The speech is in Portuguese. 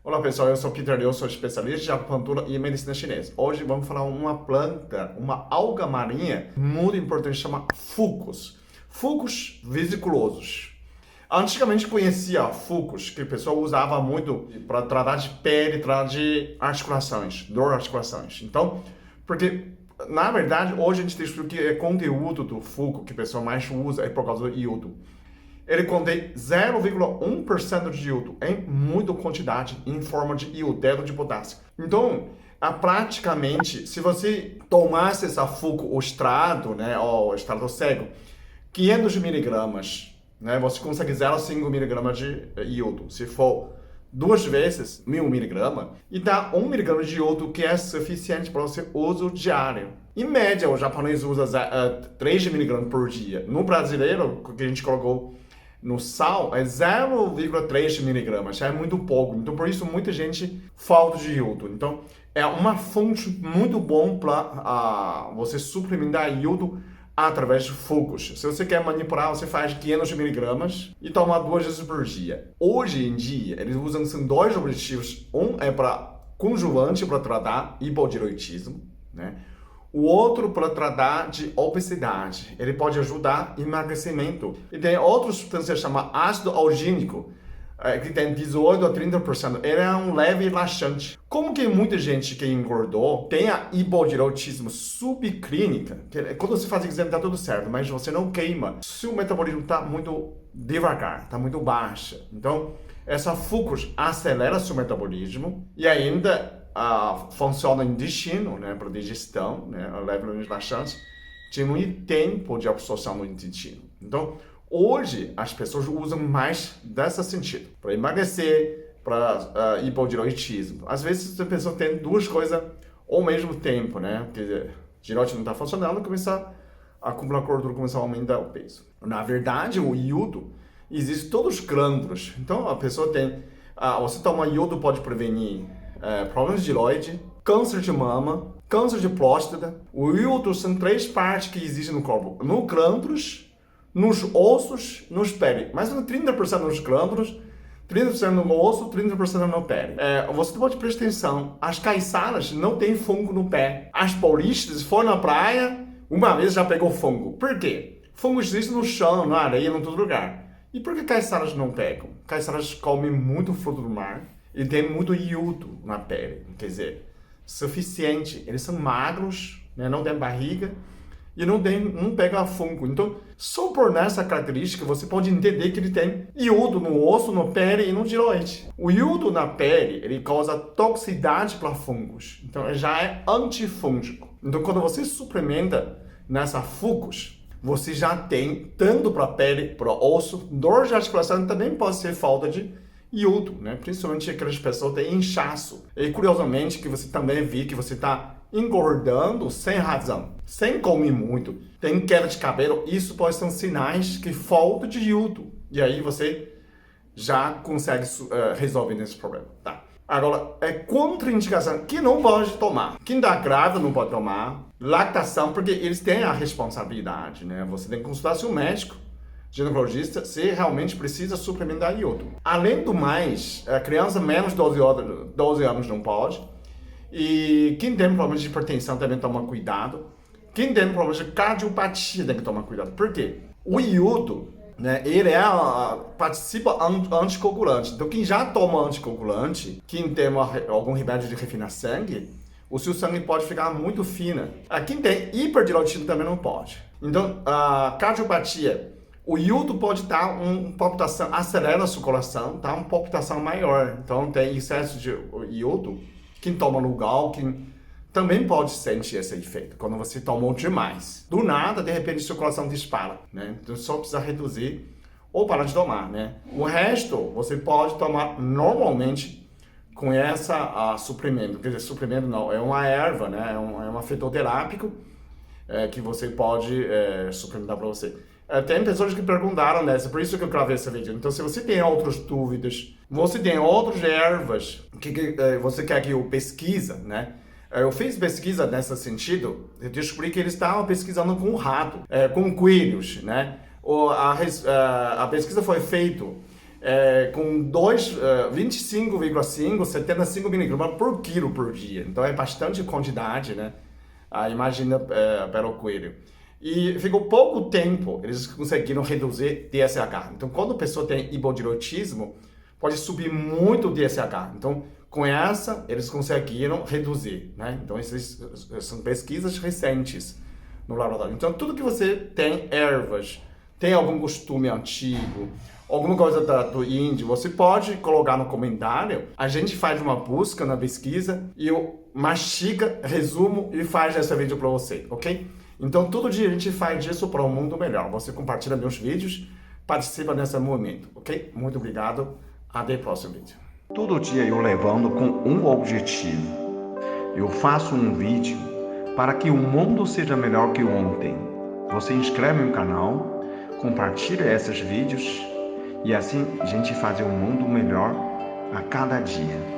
Olá pessoal, eu sou Peter, eu sou especialista de acupuntura e medicina chinesa. Hoje vamos falar uma planta, uma alga marinha muito importante, chama fucus. Fucus vesiculosos. Antigamente conhecia fucus, que o pessoal usava muito para tratar de pele, tratar de articulações, dor articulações. Então, porque na verdade hoje a gente descobriu que é conteúdo do fucus que o pessoal mais usa é por causa do iodo. Ele contém 0,1% de iodo em muita quantidade em forma de iodeto de potássio. Então, praticamente, se você tomasse essa fucus, o extrato, né, ou extrato cego, 500 miligramas, né, você consegue 0,5 miligramas de iodo. Se for 2 vezes 1000 miligramas, e dá 1 miligrama de iodo que é suficiente para você uso diário. Em média, o japonês usa 3 miligramas por dia. No brasileiro, que a gente colocou no sal, é 0,3 miligramas, já é muito pouco. Então, por isso, muita gente falta de iodo. Então, é uma fonte muito bom para você suplementar iodo através de fucus. Se você quer manipular, você faz 500 miligramas e toma 2 vezes por dia. Hoje em dia, eles usam são 2 objetivos. Um é para conjuvante, para tratar hipotireoidismo, né? O outro para tratar de obesidade. Ele pode ajudar emagrecimento. E tem outra substância chamada ácido algínico, que tem 18 a 30%. Ele é um leve laxante. Como que muita gente que engordou tem a hipotireoidismo subclínica, que quando você faz exame está tudo certo, mas você não queima. Se o metabolismo está muito devagar, está muito baixo. Então, essa fucus acelera seu metabolismo e ainda funciona no intestino, né, para digestão, né, leva os laxantes, diminui o tempo de absorção no intestino. Então, hoje, as pessoas usam mais desse sentido, para emagrecer, para hipotireoidismo. Às vezes, a pessoa tem 2 coisas ao mesmo tempo, né, quer dizer, tireoide não está funcionando, começa a acumular gordura, começa a aumentar o peso. Na verdade, o iodo, existe todos os glândulos. Então, a pessoa tem, você toma iodo pode prevenir problemas de tireoide, câncer de mama, câncer de próstata. O iodo são 3 partes que existem no corpo: no glândulos, nos ossos, nos pele. Mais ou menos 30% nos glândulos, 30% no osso, 30% na pele. Você pode prestar atenção: as caiçaras não têm fungo no pé. As paulistas foram na praia, uma vez já pegou fungo. Por quê? Fungo existe no chão, na areia, em todo lugar. E por que caiçaras não pegam? Caiçaras comem muito fruto do mar e tem muito iodo na pele, quer dizer, suficiente. Eles são magros, né, não tem barriga e não pega fungo. Então, só por nessa característica, você pode entender que ele tem iodo no osso, na pele e no tireoide. O iodo na pele, ele causa toxicidade para fungos. Então, ele já é antifúngico. Então, quando você suplementa nessa fucus, você já tem, tanto para a pele, para o osso, dor de articulação também pode ser falta de iodo, né? Principalmente aquelas pessoas que têm inchaço. E curiosamente que você também vê que você está engordando sem razão, sem comer muito, tem queda de cabelo, isso pode ser sinais que falta de iodo. E aí você já consegue resolver esse problema, tá? Agora, é contraindicação que não pode tomar. Quem está grávida não pode tomar. Lactação, porque eles têm a responsabilidade, né? Você tem que consultar seu médico, ginecologista, se realmente precisa suplementar iodo. Além do mais, a criança menos de 12 anos não pode. E quem tem problemas de hipertensão também toma cuidado. Quem tem problemas de cardiopatia tem que tomar cuidado. Por quê? O iodo, né, ele participa anticoagulante. Então, quem já toma anticoagulante, quem tem algum remédio de refinar sangue, o seu sangue pode ficar muito fino. Quem tem hipertireoidismo também não pode. Então, a cardiopatia, o iodo pode dar uma palpitação, acelera a circulação, dá uma palpitação maior. Então, tem excesso de iodo. Quem toma Lugal, quem também pode sentir esse efeito, quando você tomou demais. Do nada, de repente, a circulação dispara, né? Então, só precisa reduzir ou parar de tomar, né? O resto, você pode tomar normalmente com essa suplemento. Quer dizer, suplemento não, é uma erva, né? É um fitoterápico que você pode suplementar para você. Tem pessoas que perguntaram nessa, por isso que eu gravei esse vídeo. Então, se você tem outras dúvidas, você tem outras ervas que você quer que eu pesquisa, né? Eu fiz pesquisa nesse sentido, eu descobri que eles estavam pesquisando com rato, com coelhos, né? A pesquisa foi feita com 25,5, 75 miligramas por quilo por dia. Então é bastante quantidade, né? Imagina para o coelho. E ficou pouco tempo, eles conseguiram reduzir DSH. Então, quando a pessoa tem hipotireoidismo, pode subir muito o DSH. Então, com essa, eles conseguiram reduzir, né? Então, essas são pesquisas recentes no laboratório. Então, tudo que você tem ervas, tem algum costume antigo, alguma coisa do índio, você pode colocar no comentário. A gente faz uma busca na pesquisa e eu mastiga, resumo e faz esse vídeo para você, ok? Então, todo dia a gente faz isso para um mundo melhor. Você compartilha meus vídeos, participa nesse movimento, ok? Muito obrigado. Até o próximo vídeo. Todo dia eu levando com um objetivo. Eu faço um vídeo para que o mundo seja melhor que ontem. Você inscreve no canal, compartilha esses vídeos e assim a gente faz um mundo melhor a cada dia.